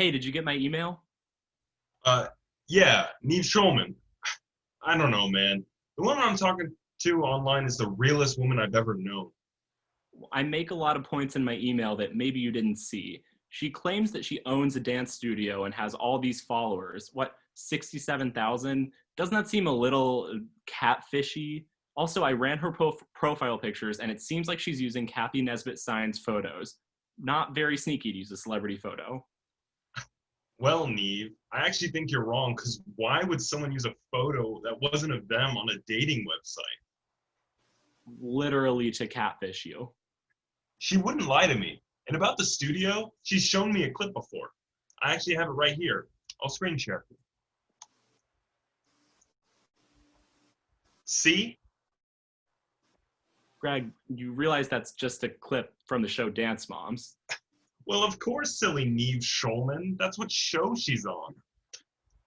Hey, did you get my email? Uh, yeah, Neve Schulman. I don't know, man. The woman I'm talking to online is the realest woman I've ever known. I make a lot of points in my email that maybe you didn't see. She claims that she owns a dance studio and has all these followers. What, 67,000? Doesn't that seem a little catfishy? Also, I ran her profile pictures and it seems like she's using Cathy Nesbitt-Stein's photos. Not very sneaky to use a celebrity photo. Well, Neve, I actually think you're wrong because why would someone use a photo that wasn't of them on a dating website? Literally to catfish you. She wouldn't lie to me. And about the studio, she's shown me a clip before. I actually have it right here. I'll screen share. See? Greg, you realize that's just a clip from the show Dance Moms. Well, of course, silly Neve Schulman. That's what show she's on.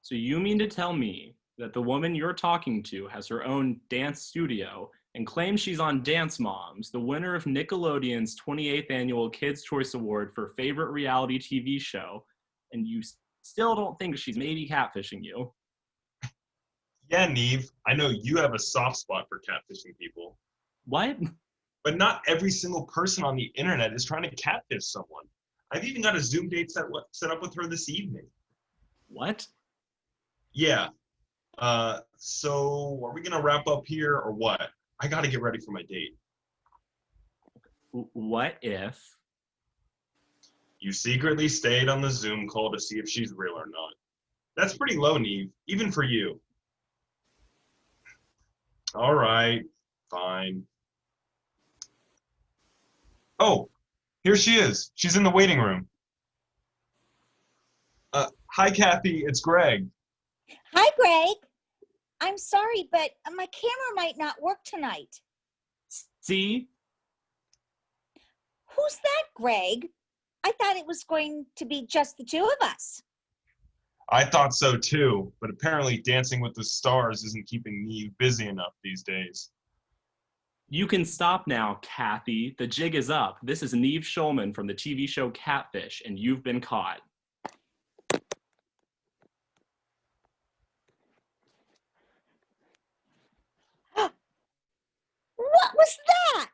So you mean to tell me that the woman you're talking to has her own dance studio and claims she's on Dance Moms, the winner of Nickelodeon's 28th annual Kids' Choice Award for favorite reality TV show, and you still don't think she's maybe catfishing you? Yeah, Neve, I know you have a soft spot for catfishing people, What? but not every single person on the internet is trying to catfish someone. I've even got a Zoom date set up with her this evening. What? Yeah. So are we gonna wrap up here or what? I gotta get ready for my date. What if? You secretly stayed on the Zoom call to see if she's real or not. That's pretty low, Neve, even for you. All right, fine. Oh, here she is. She's in the waiting room. Hi, Cathy. It's Greg. Hi, Greg. I'm sorry, but my camera might not work tonight. See? Who's that, Greg? I thought it was going to be just the two of us. I thought so too, but apparently Dancing with the Stars isn't keeping Neve busy enough these days. You can stop now, Cathy. The jig is up. This is Neve Schulman from the TV show Catfish, and you've been caught. What was that?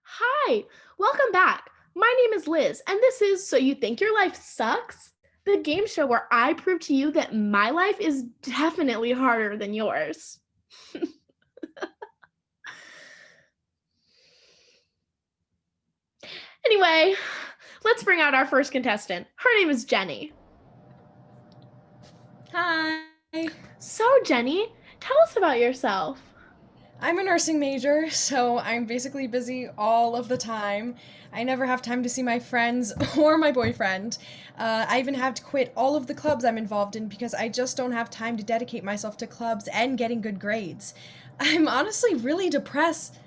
Hi, welcome back. My name is Liz, and this is So You Think Your Life Sucks? The game show where I prove to you that my life is definitely harder than yours. Anyway, let's bring out our first contestant. Her name is Jenny. Hi. So, Jenny, tell us about yourself. I'm a nursing major, so I'm basically busy all of the time. I never have time to see my friends or my boyfriend. I even have to quit all of the clubs I'm involved in because I just don't have time to dedicate myself to clubs and getting good grades. I'm honestly really depressed.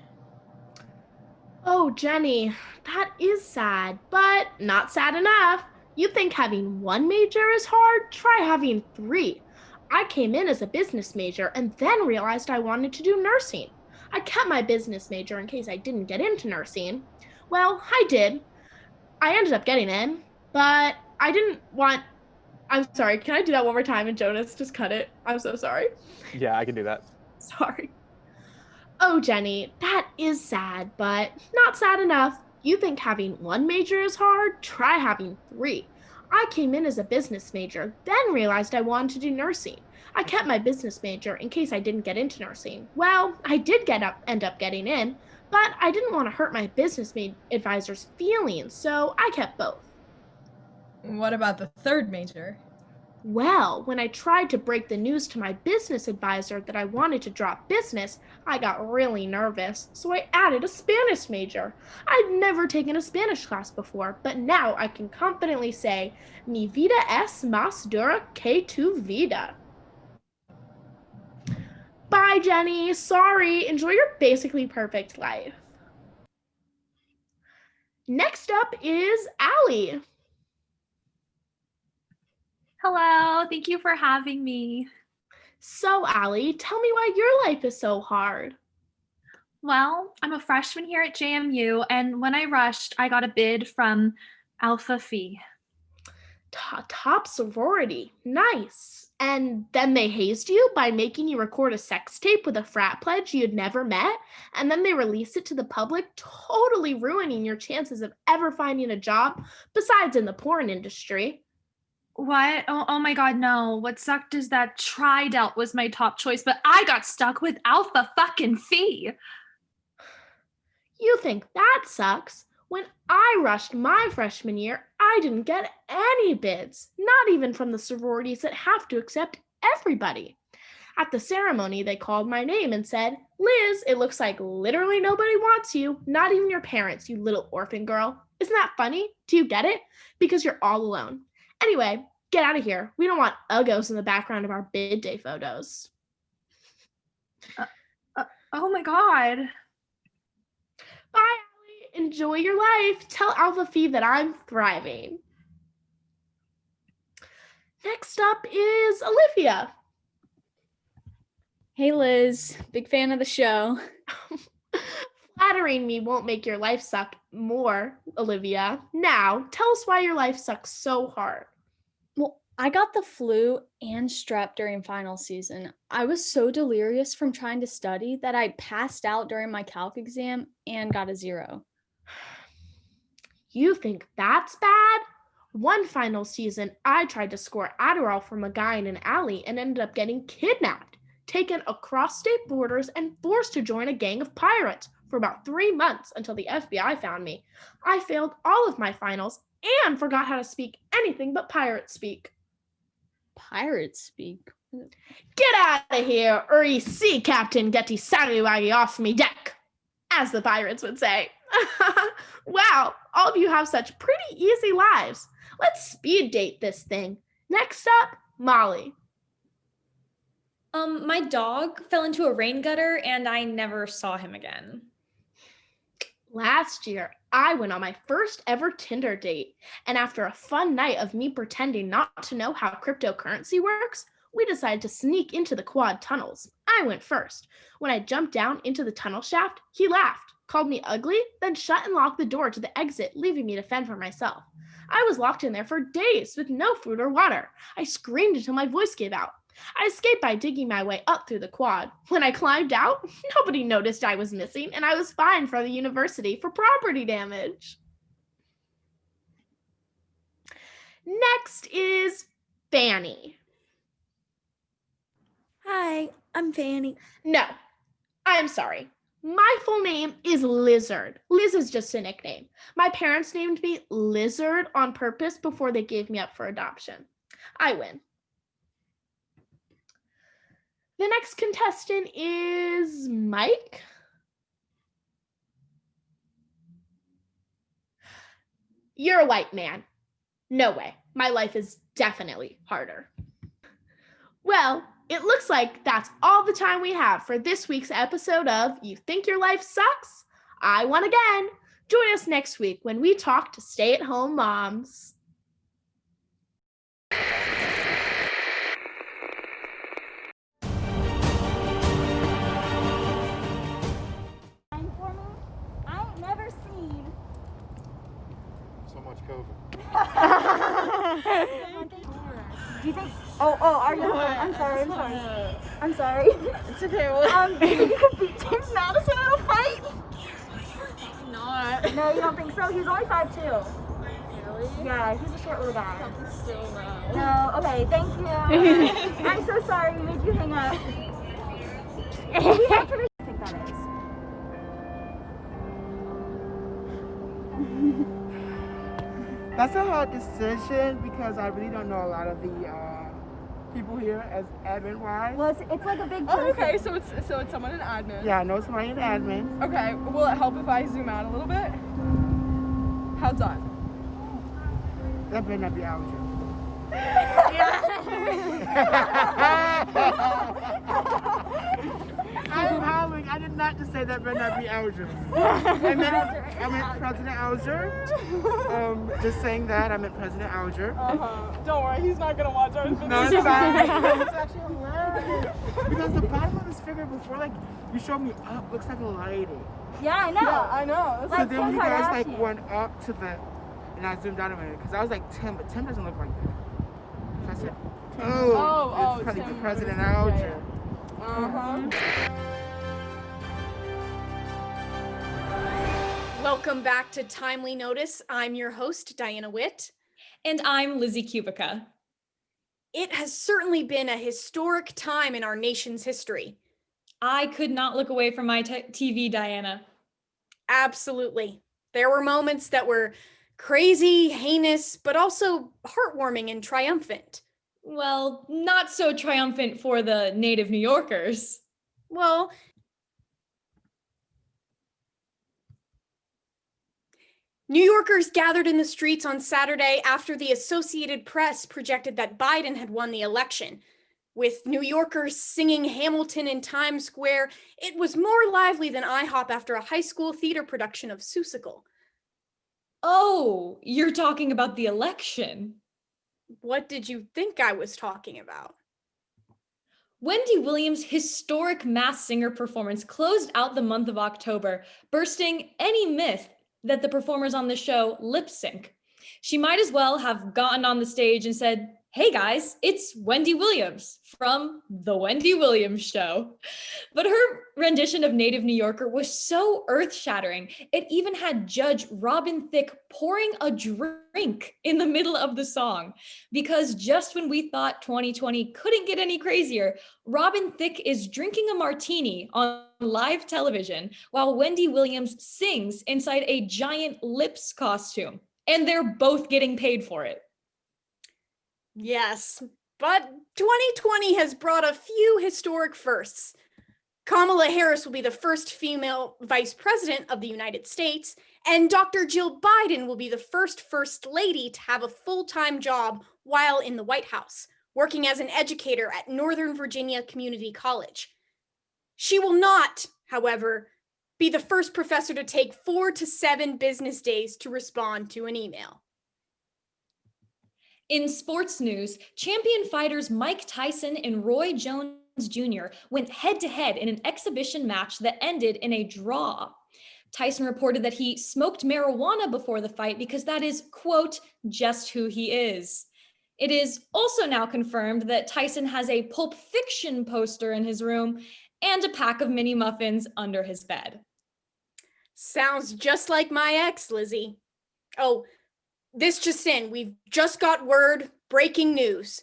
Oh, Jenny, that is sad, but not sad enough. You think having one major is hard? Try having three. I came in as a business major and then realized I wanted to do nursing. I kept my business major in case I didn't get into nursing. Well, I did. I ended up getting in, but I didn't want. I'm sorry, can I do that one more time? And Jonas, just cut it. I'm so sorry. Yeah, I can do that. Sorry. Oh, Jenny, that is sad, but not sad enough. You think having one major is hard? Try having three. I came in as a business major, then realized I wanted to do nursing. I kept my business major in case I didn't get into nursing. Well, I did end up getting in, but I didn't want to hurt my business advisor's feelings, so I kept both. What about the third major? Well, when I tried to break the news to my business advisor that I wanted to drop business, I got really nervous, so I added a Spanish major. I'd never taken a Spanish class before, but now I can confidently say, Mi vida es más dura que tu vida. Bye, Jenny. Sorry. Enjoy your basically perfect life. Next up is Allie. Hello, thank you for having me. So, Allie, tell me why your life is so hard. Well, I'm a freshman here at JMU, and when I rushed, I got a bid from Alpha Phi. Top sorority. Nice. And then they hazed you by making you record a sex tape with a frat pledge you'd never met, and then they released it to the public, totally ruining your chances of ever finding a job, besides in the porn industry. What? Oh my God, no. What sucked is that Tri-Delt was my top choice, but I got stuck with Alpha fucking Phi. You think that sucks? When I rushed my freshman year, I didn't get any bids, not even from the sororities that have to accept everybody. At the ceremony, they called my name and said, "Liz, it looks like literally nobody wants you, not even your parents, you little orphan girl." Isn't that funny? Do you get it? Because you're all alone. Anyway, get out of here. We don't want uggos in the background of our bid day photos. Oh my God. Bye, Allie. Enjoy your life. Tell Alpha Phi that I'm thriving. Next up is Olivia. Hey Liz, big fan of the show. Flattering me won't make your life suck more, Olivia. Now, tell us why your life sucks so hard. Well, I got the flu and strep during final season. I was so delirious from trying to study that I passed out during my calc exam and got a 0. You think that's bad? One final season, I tried to score Adderall from a guy in an alley and ended up getting kidnapped, taken across state borders, and forced to join a gang of pirates for about 3 months until the FBI found me. I failed all of my finals and forgot how to speak anything but pirate speak. Pirate speak? Get out of here, or ye sea captain, get ye sallywaggy off me deck, as the pirates would say. Wow, all of you have such pretty easy lives. Let's speed date this thing. Next up, Molly. My dog fell into a rain gutter and I never saw him again. Last year, I went on my first ever Tinder date, and after a fun night of me pretending not to know how cryptocurrency works, we decided to sneak into the quad tunnels. I went first. When I jumped down into the tunnel shaft, he laughed, called me ugly, then shut and locked the door to the exit, leaving me to fend for myself. I was locked in there for days with no food or water. I screamed until my voice gave out. I escaped by digging my way up through the quad. When I climbed out, nobody noticed I was missing, and I was fined from the university for property damage. Next is Fanny. Hi, I'm Fanny. No, I'm sorry. My full name is Lizard. Liz is just a nickname. My parents named me Lizard on purpose before they gave me up for adoption. I win. The next contestant is Mike. You're a white man. No way. My life is definitely harder. Well, it looks like that's all the time we have for this week's episode of You Think Your Life Sucks? I Won Again. Join us next week when we talk to stay-at-home moms. Do you think? Oh, are you? I'm sorry. It's okay. Do you think you could beat James Madison in a fight? Not. No, you don't think so? He's only 5'2". Really? Yeah, he's a short little guy. Still no. No, okay, thank you. I'm so sorry we made you hang up. We have to I think that is. That's a hard decision because I really don't know a lot of the people here as admin wise. Well, it's like a big person. Oh, okay, so it's someone in admin. Yeah, I know somebody in admin. Okay, will it help if I zoom out a little bit? How's that? That better not be algebra. I'm howling. I did not just say that better not be Alger. I meant President Alger. Just saying that, I meant President Alger. Don't worry, he's not gonna watch our videos. No, it's fine. It's actually hilarious. Because the bottom of his figure before, like, you showed me up, looks like a lady. Yeah, I know. Yeah, I know. So Like then Kim you guys, like, Kardashian. went up to the, and I zoomed out a minute, because I was like, Tim, but Tim doesn't look like that. So I said, it's probably Tim the President Rogers. Alger. Welcome back to Timely Notice. I'm your host, Diana Witt. And I'm Lizzy Cubica. It has certainly been a historic time in our nation's history. I could not look away from my TV, Diana. Absolutely. There were moments that were crazy, heinous, but also heartwarming and triumphant. Well, not so triumphant for the native New Yorkers. Well, New Yorkers gathered in the streets on Saturday after the Associated Press projected that Biden had won the election. With New Yorkers singing Hamilton in Times Square, it was more lively than IHOP after a high school theater production of Seussical. Oh, you're talking about the election. What did you think I was talking about? Wendy Williams' historic Masked Singer performance closed out the month of October, bursting any myth that the performers on the show lip sync. She might as well have gotten on the stage and said, "Hey guys, it's Wendy Williams from The Wendy Williams Show." But her rendition of Native New Yorker was so earth-shattering, it even had Judge Robin Thicke pouring a drink in the middle of the song. Because just when we thought 2020 couldn't get any crazier, Robin Thicke is drinking a martini on live television while Wendy Williams sings inside a giant lips costume. And they're both getting paid for it. Yes, but 2020 has brought a few historic firsts. Kamala Harris will be the first female vice president of the United States, and Dr. Jill Biden will be the first lady to have a full-time job while in the White House, working as an educator at Northern Virginia Community College. She will not, however, be the first professor to take 4 to 7 business days to respond to an email. In sports news, champion fighters Mike Tyson and Roy Jones Jr. went head-to-head in an exhibition match that ended in a draw. Tyson reported that he smoked marijuana before the fight because that is, quote, just who he is. It is also now confirmed that Tyson has a Pulp Fiction poster in his room and a pack of mini muffins under his bed. Sounds just like my ex, Lizzy. Oh, this just in, we've just got word, breaking news.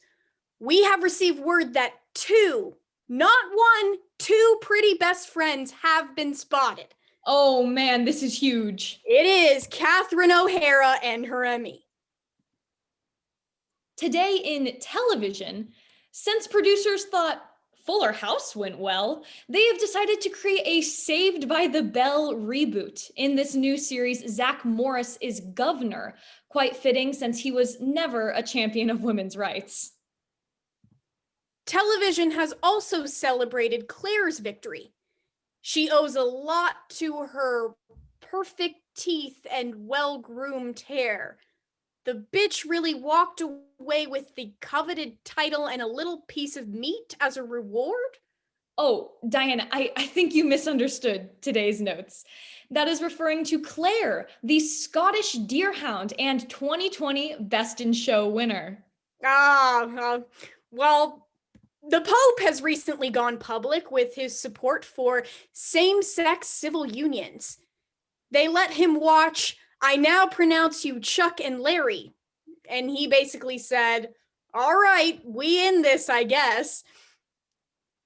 We have received word that 2, not 1, 2 pretty best friends have been spotted. Oh man, this is huge. It is Catherine O'Hara and her Emmy. Today in television, since producers thought Fuller House went well, they have decided to create a Saved by the Bell reboot. In this new series, Zach Morris is governor, quite fitting since he was never a champion of women's rights. Television has also celebrated Claire's victory. She owes a lot to her perfect teeth and well-groomed hair. The bitch really walked away with the coveted title and a little piece of meat as a reward? Oh, Diana, I think you misunderstood today's notes. That is referring to Claire, the Scottish deerhound and 2020 Best in Show winner. Well, the Pope has recently gone public with his support for same-sex civil unions. They let him watch I Now Pronounce You Chuck and Larry. And he basically said, all right, we in this, I guess.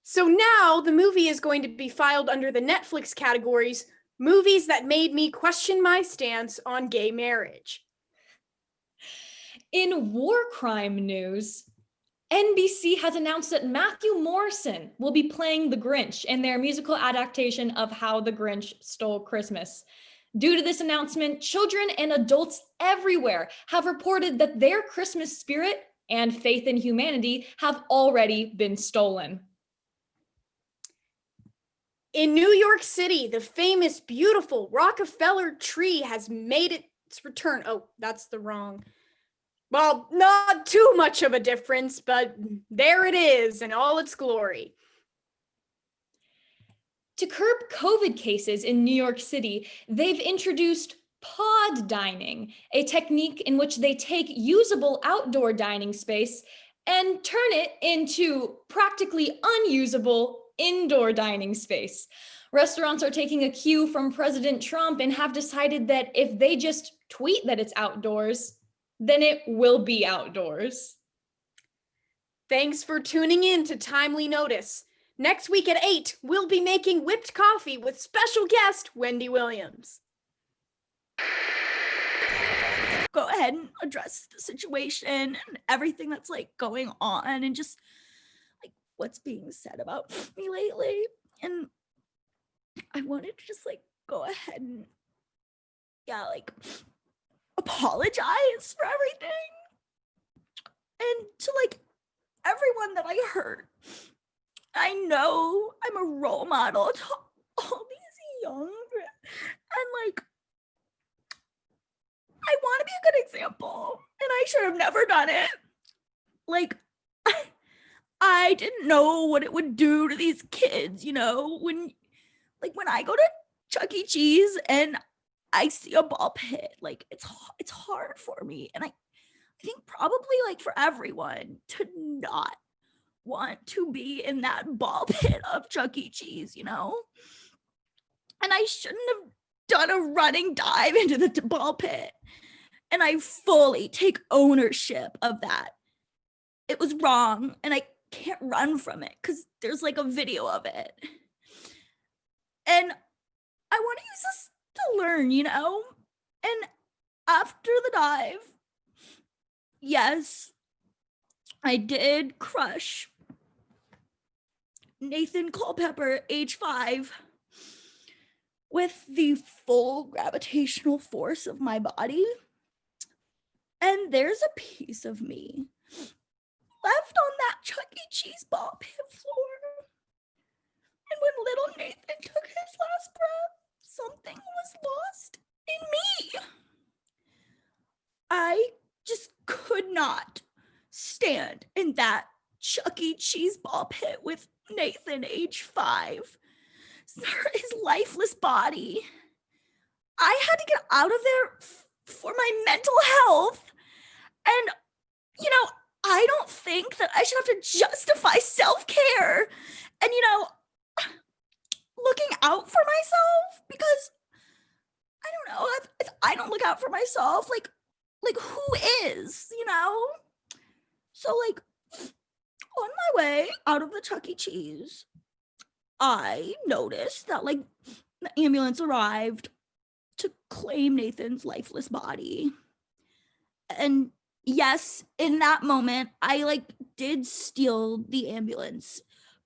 So now the movie is going to be filed under the Netflix categories, movies that made me question my stance on gay marriage. In war crime news, NBC has announced that Matthew Morrison will be playing the Grinch in their musical adaptation of How the Grinch Stole Christmas. Due to this announcement, children and adults everywhere have reported that their Christmas spirit and faith in humanity have already been stolen. In New York City, the famous, beautiful Rockefeller tree has made its return. Oh, that's the wrong. Well, not too much of a difference, but there it is in all its glory. To curb COVID cases in New York City, they've introduced pod dining, a technique in which they take usable outdoor dining space and turn it into practically unusable indoor dining space. Restaurants are taking a cue from President Trump and have decided that if they just tweet that it's outdoors, then it will be outdoors. Thanks for tuning in to Timely Notice. Next week at 8, we'll be making whipped coffee with special guest Wendy Williams. Go ahead and address the situation and everything that's like going on and just like what's being said about me lately. And I wanted to just like go ahead and like apologize for everything. And to like everyone that I hurt. I know I'm a role model to all these young and like I want to be a good example and I should have never done it. Like I didn't know what it would do to these kids, you know, when I go to Chuck E. Cheese and I see a ball pit, like it's hard for me. And I think probably like for everyone to not want to be in that ball pit of Chuck E. Cheese, you know? And I shouldn't have done a running dive into the ball pit. And I fully take ownership of that. It was wrong and I can't run from it because there's like a video of it. And I want to use this to learn, you know? And after the dive, yes, I did crush Nathan Culpepper, age 5, with the full gravitational force of my body. And there's a piece of me left on that Chuck E. Cheese ball pit floor. And when little Nathan took his last breath, something was lost in me. I just could not stand in that Chuck E. Cheese ball pit with Nathan, age 5, his lifeless body. I had to get out of there for my mental health. And, you know, I don't think that I should have to justify self-care and, you know, looking out for myself because I don't know if I don't look out for myself, like who is, you know? So like on my way out of the Chuck E. Cheese, I noticed that like the ambulance arrived to claim Nathan's lifeless body. And yes, in that moment, I like did steal the ambulance,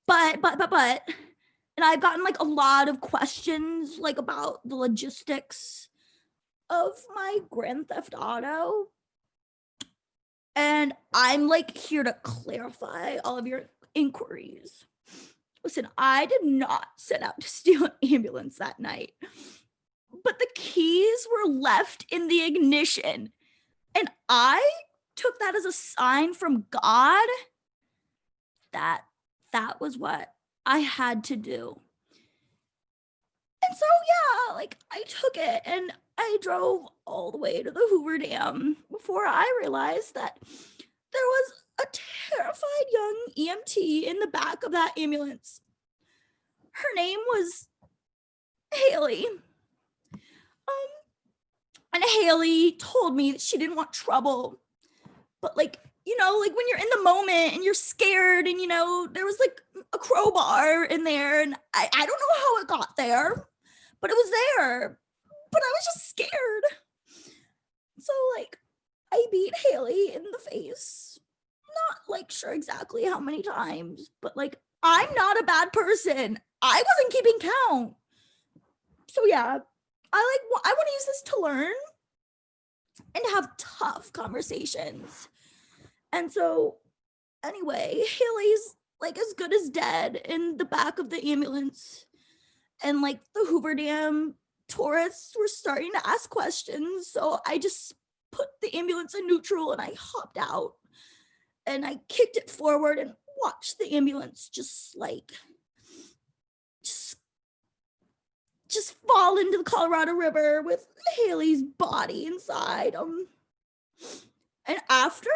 but, and I've gotten like a lot of questions like about the logistics of my Grand Theft Auto. And I'm like here to clarify all of your inquiries. Listen, I did not set out to steal an ambulance that night, but the keys were left in the ignition. And I took that as a sign from God that that was what I had to do. And so, yeah, like I took it and I drove all the way to the Hoover Dam before I realized that there was a terrified young EMT in the back of that ambulance. Her name was Haley. And Haley told me that she didn't want trouble. But like, you know, like when you're in the moment and you're scared and, you know, there was like a crowbar in there and I don't know how it got there, but it was there. But I was just scared. So like I beat Haley in the face. Not like sure exactly how many times, but like I'm not a bad person. I wasn't keeping count. So yeah, I want to use this to learn and have tough conversations. And so anyway, Haley's like as good as dead in the back of the ambulance. And like the Hoover Dam tourists were starting to ask questions. So I just put the ambulance in neutral and I hopped out and I kicked it forward and watched the ambulance just fall into the Colorado River with Haley's body inside. And after,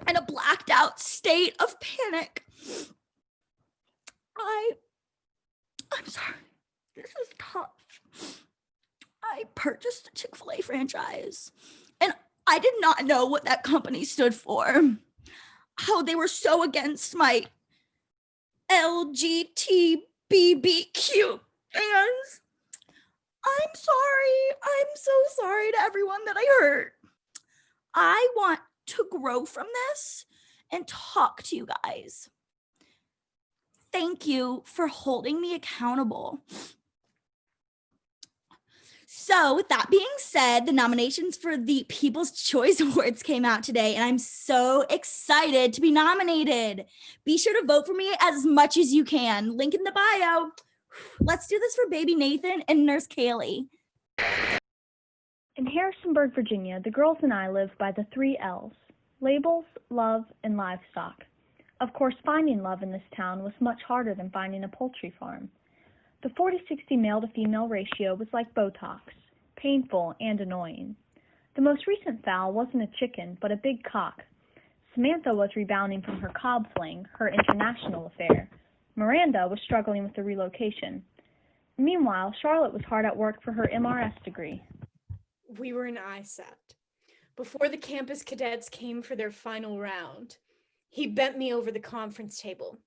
in a blacked out state of panic, I'm sorry, this is tough. I purchased the Chick-fil-A franchise, and I did not know what that company stood for. How they were so against my LGBTQ fans. I'm sorry. I'm so sorry to everyone that I hurt. I want to grow from this and talk to you guys. Thank you for holding me accountable. So with that being said, the nominations for the People's Choice Awards came out today, and I'm so excited to be nominated. Be sure to vote for me as much as you can. Link in the bio. Let's do this for baby Nathan and Nurse Kaylee. In Harrisonburg, Virginia, the girls and I live by the 3 L's: labels, love, and livestock. Of course, finding love in this town was much harder than finding a poultry farm. The 40-60 male-to-female ratio was like Botox, painful and annoying. The most recent foul wasn't a chicken, but a big cock. Samantha was rebounding from her cob fling, her international affair. Miranda was struggling with the relocation. Meanwhile, Charlotte was hard at work for her MRS degree. We were in ISAT. Before the campus cadets came for their final round, he bent me over the conference table.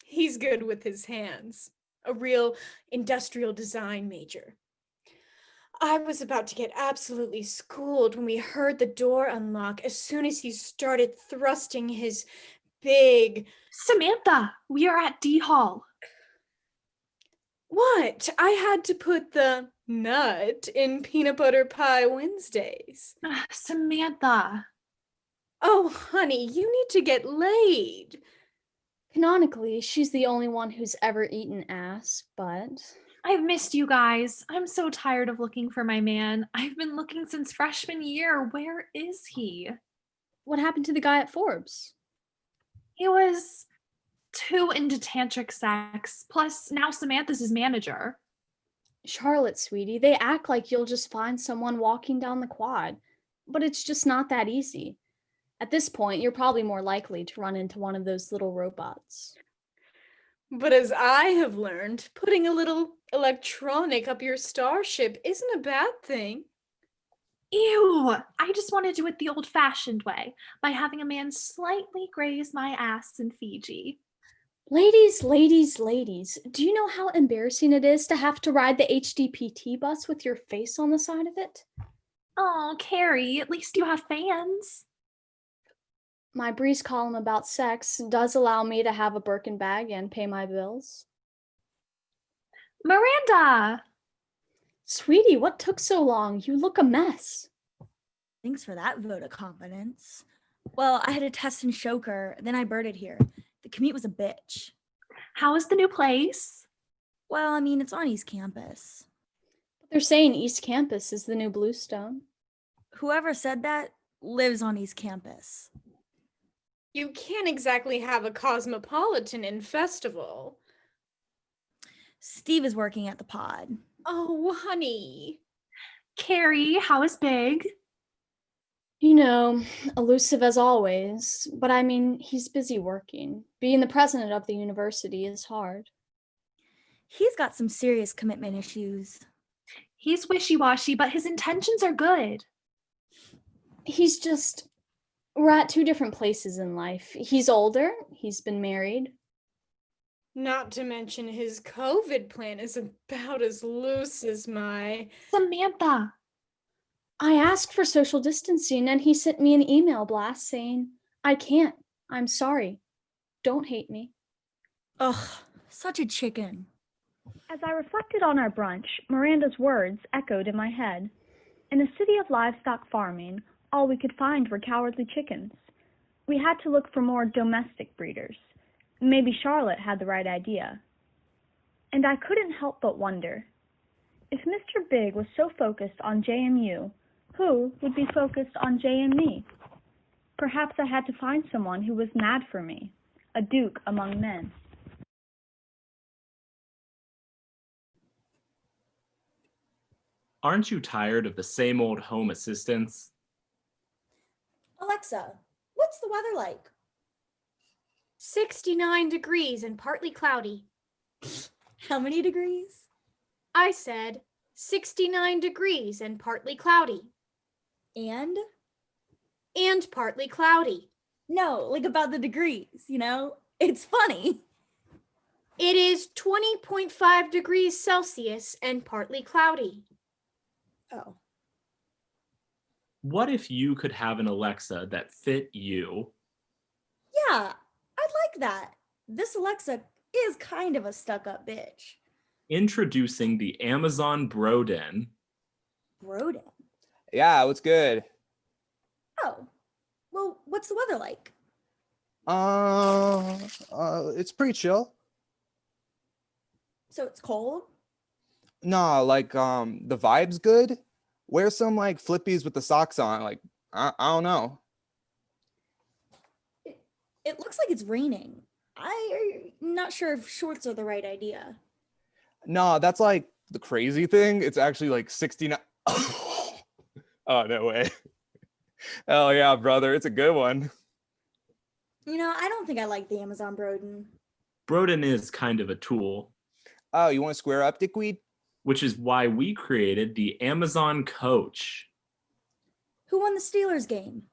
He's good with his hands. A real industrial design major. I was about to get absolutely schooled when we heard the door unlock as soon as he started thrusting his big... Samantha, we are at D Hall. What? I had to put the nut in Peanut Butter Pie Wednesdays. Samantha. Oh, honey, you need to get laid. Canonically, she's the only one who's ever eaten ass, but... I've missed you guys. I'm so tired of looking for my man. I've been looking since freshman year. Where is he? What happened to the guy at Forbes? He was too into tantric sex. Plus, now Samantha's his manager. Charlotte, sweetie, they act like you'll just find someone walking down the quad. But it's just not that easy. At this point, you're probably more likely to run into one of those little robots. But as I have learned, putting a little electronic up your starship isn't a bad thing. Ew! I just want to do it the old-fashioned way, by having a man slightly graze my ass in Fiji. Ladies, ladies, ladies, do you know how embarrassing it is to have to ride the HDPT bus with your face on the side of it? Oh, Carrie, at least you have fans. My Breeze column about sex does allow me to have a Birkin bag and pay my bills. Miranda! Sweetie, what took so long? You look a mess. Thanks for that vote of confidence. Well, I had a test in Shoker, then I birded here. The commute was a bitch. How is the new place? Well, I mean, it's on East Campus. But they're saying East Campus is the new Bluestone. Whoever said that lives on East Campus. You can't exactly have a cosmopolitan in festival. Steve is working at the pod. Oh, honey. Carrie, how is Big? You know, elusive as always, but I mean, he's busy working. Being the president of the university is hard. He's got some serious commitment issues. He's wishy-washy, but his intentions are good. He's just... We're at 2 different places in life. He's older, he's been married. Not to mention his COVID plan is about as loose as my... Samantha! I asked for social distancing and he sent me an email blast saying, I can't. I'm sorry. Don't hate me. Ugh, such a chicken. As I reflected on our brunch, Miranda's words echoed in my head. In a city of livestock farming, all we could find were cowardly chickens. We had to look for more domestic breeders. Maybe Charlotte had the right idea. And I couldn't help but wonder, if Mr. Big was so focused on JMU, who would be focused on JME? Perhaps I had to find someone who was mad for me, a duke among men. Aren't you tired of the same old home assistants? Alexa, what's the weather like? 69 degrees and partly cloudy. How many degrees? I said 69 degrees and partly cloudy. And? And partly cloudy. No, like about the degrees, you know? It's funny. It is 20.5 degrees Celsius and partly cloudy. Oh. What if you could have an Alexa that fit you? Yeah, I'd like that. This Alexa is kind of a stuck-up bitch. Introducing the Amazon Broden. Broden? Yeah, what's good? Oh, well, what's the weather like? It's pretty chill. So it's cold? No, like, the vibe's good. Wear some, like, flippies with the socks on. Like, I don't know. It looks like it's raining. I'm not sure if shorts are the right idea. No, that's, like, the crazy thing. It's actually, like, 69. Oh, no way. Hell yeah, brother. It's a good one. You know, I don't think I like the Amazon Broden. Broden is kind of a tool. Oh, you want to square up, dickweed? Which is why we created the Amazon Coach. Who won the Steelers game?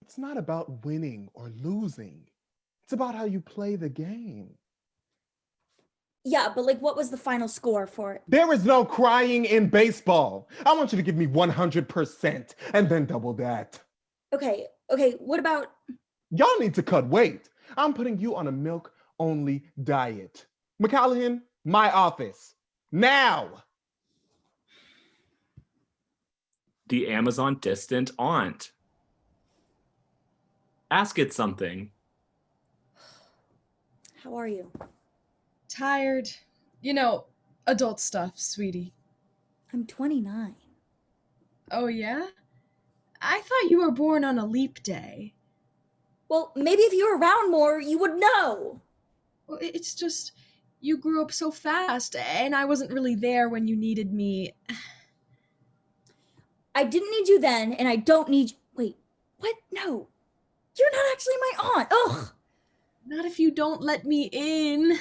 It's not about winning or losing. It's about how you play the game. Yeah, but like, what was the final score for it? There is no crying in baseball. I want you to give me 100% and then double that. Okay, what about... Y'all need to cut weight. I'm putting you on a milk-only diet. McCallahan, my office. Now! The Amazon Distant Aunt. Ask it something. How are you? Tired. You know, adult stuff, sweetie. I'm 29. Oh, yeah? I thought you were born on a leap day. Well, maybe if you were around more, you would know. Well, it's just, you grew up so fast, and I wasn't really there when you needed me. I didn't need you then, and I don't need you. Wait, what? No. You're not actually my aunt. Ugh. Not if you don't let me in.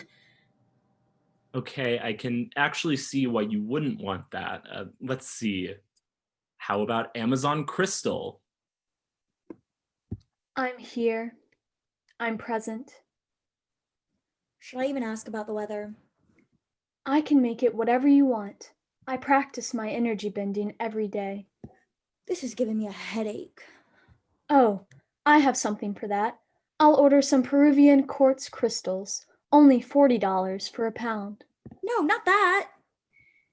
Okay, I can actually see why you wouldn't want that. Let's see. How about Amazon Crystal? I'm here. I'm present. Should I even ask about the weather? I can make it whatever you want. I practice my energy bending every day. This is giving me a headache. Oh, I have something for that. I'll order some Peruvian quartz crystals. Only $40 for a pound. No, not that.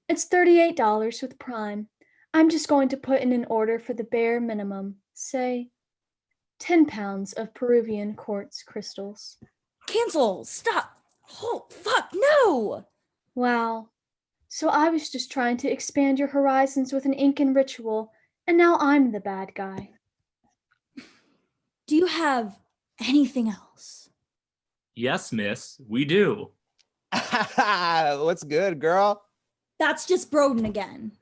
It's $38 with Prime. I'm just going to put in an order for the bare minimum. Say, 10 pounds of Peruvian quartz crystals. Cancel! Stop! Oh, fuck, no! Wow. So I was just trying to expand your horizons with an Incan ritual, and now I'm the bad guy. Do you have anything else? Yes, miss, we do. What's good, girl? That's just Broden again.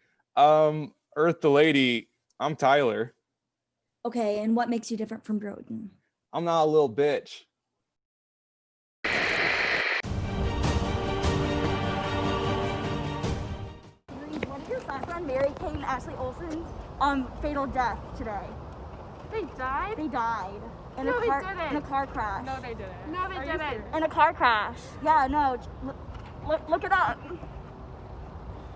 Earth the Lady, I'm Tyler. Okay, and what makes you different from Broden? I'm not a little bitch. What are your thoughts on Mary Kate and Ashley Olsen's fatal death today? They died? They died. In No, a they car, didn't. In a car crash. No, they didn't. No, they Are you didn't. serious? In a car crash. Yeah, no. Look it up.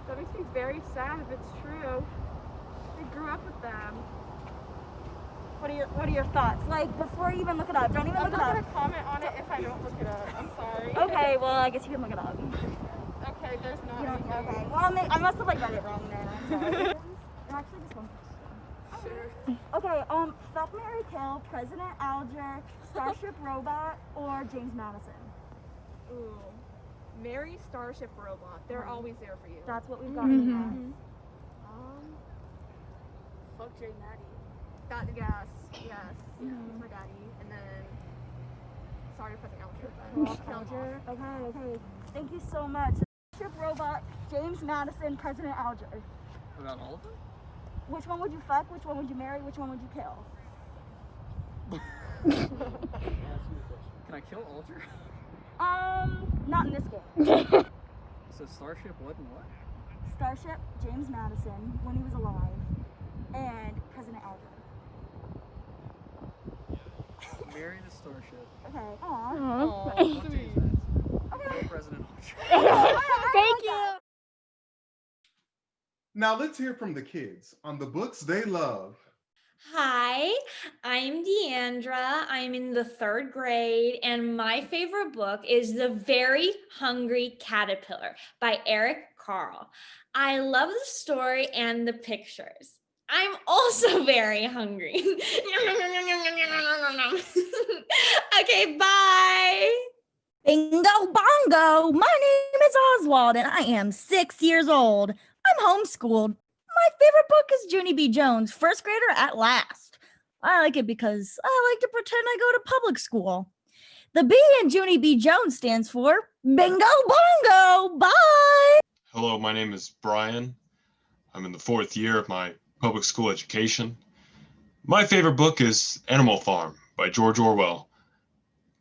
That makes me very sad if it's true. I grew up with them. What are your thoughts? Like, before you even look it up, don't even I'm look it not up. gonna comment on it if I don't look it up. I'm sorry. Okay, well, I guess you can look it up. Okay, there's not. You don't, okay. Well, I must have like read it wrong then. I'm sorry. Actually, just one question. Okay, fuck, marry, kill, President Alger, Starship Robot, or James Madison? Ooh. Marry Starship Robot. They're always there for you. That's what we've got in the past. Fuck J Maddie. That, yes. He's my daddy. And then, sorry, President Alger. Okay. Thank you so much. Starship Robot, James Madison, President Alger. About all of them? Which one would you fuck? Which one would you marry? Which one would you kill? Can I kill Alger? Not in this game. So Starship what and what? Starship, James Madison, when he was alive, and President Alger. Marry the Starship. Okay. What day is that? Okay. President Alger. Thank you. Now let's hear from the kids on the books they love. Hi, I'm Deandra. I'm in the 3rd grade, and my favorite book is The Very Hungry Caterpillar by Eric Carle. I love the story and the pictures. I'm also very hungry. Okay, bye. Bingo bongo! My name is Oswald and I am 6 years old. I'm homeschooled. My favorite book is Junie B. Jones, First Grader at Last. I like it because I like to pretend I go to public school. The B in Junie B. Jones stands for Bingo Bongo! Bye! Hello, my name is Brian. I'm in the 4th year of my public school education. My favorite book is Animal Farm by George Orwell.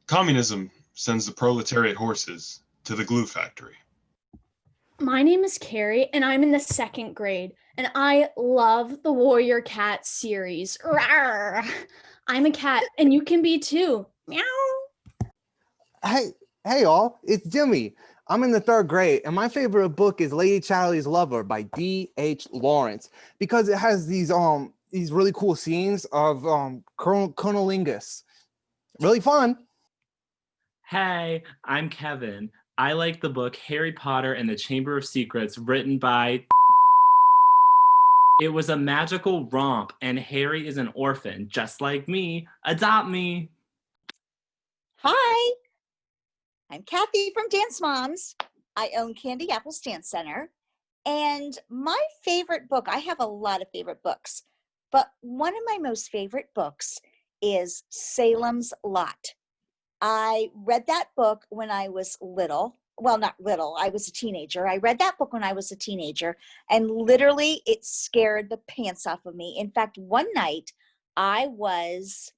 Communism sends the proletariat horses to the glue factory. My name is Carrie, and I'm in the 2nd grade, and I love the Warrior Cat series. Rawr. I'm a cat, and you can be too. Meow. Hey all, it's Jimmy. I'm in the 3rd grade, and my favorite book is Lady Charlie's Lover by D.H. Lawrence because it has these really cool scenes of cunnilingus. Really fun. Hey, I'm Kevin. I like the book Harry Potter and the Chamber of Secrets written by... It was a magical romp, and Harry is an orphan, just like me. Adopt me. Hi, I'm Cathy from Dance Moms. I own Candy Apples Dance Center. And my favorite book, I have a lot of favorite books, but one of my most favorite books is Salem's Lot. I read that book when I was little. Well, not little, I was a teenager. I read that book when I was a teenager, and literally it scared the pants off of me. In fact, one night I was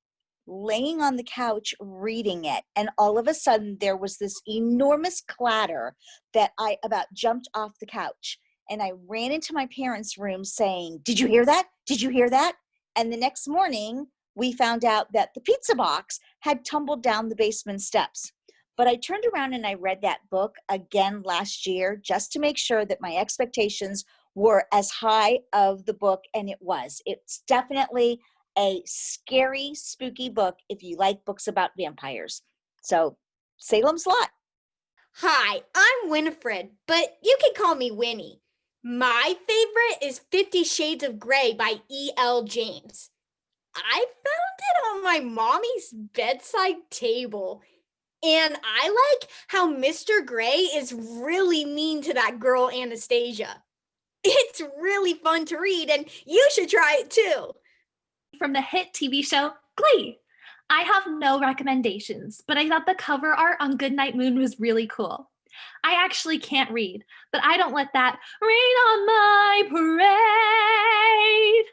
laying on the couch reading it, and all of a sudden there was this enormous clatter that I about jumped off the couch, and I ran into my parents' room saying, "Did you hear that? Did you hear that?" And the next morning we found out that the pizza box had tumbled down the basement steps. But I turned around and I read that book again last year just to make sure that my expectations were as high of the book, and it was. It's definitely a scary, spooky book if you like books about vampires. So, Salem's Lot. Hi, I'm Winifred, but you can call me Winnie. My favorite is 50 Shades of Grey by E.L. James. I found it on my mommy's bedside table. And I like how Mr. Gray is really mean to that girl Anastasia. It's really fun to read, and you should try it too. From the hit TV show Glee. I have no recommendations, but I thought the cover art on Goodnight Moon was really cool. I actually can't read, but I don't let that rain on my parade.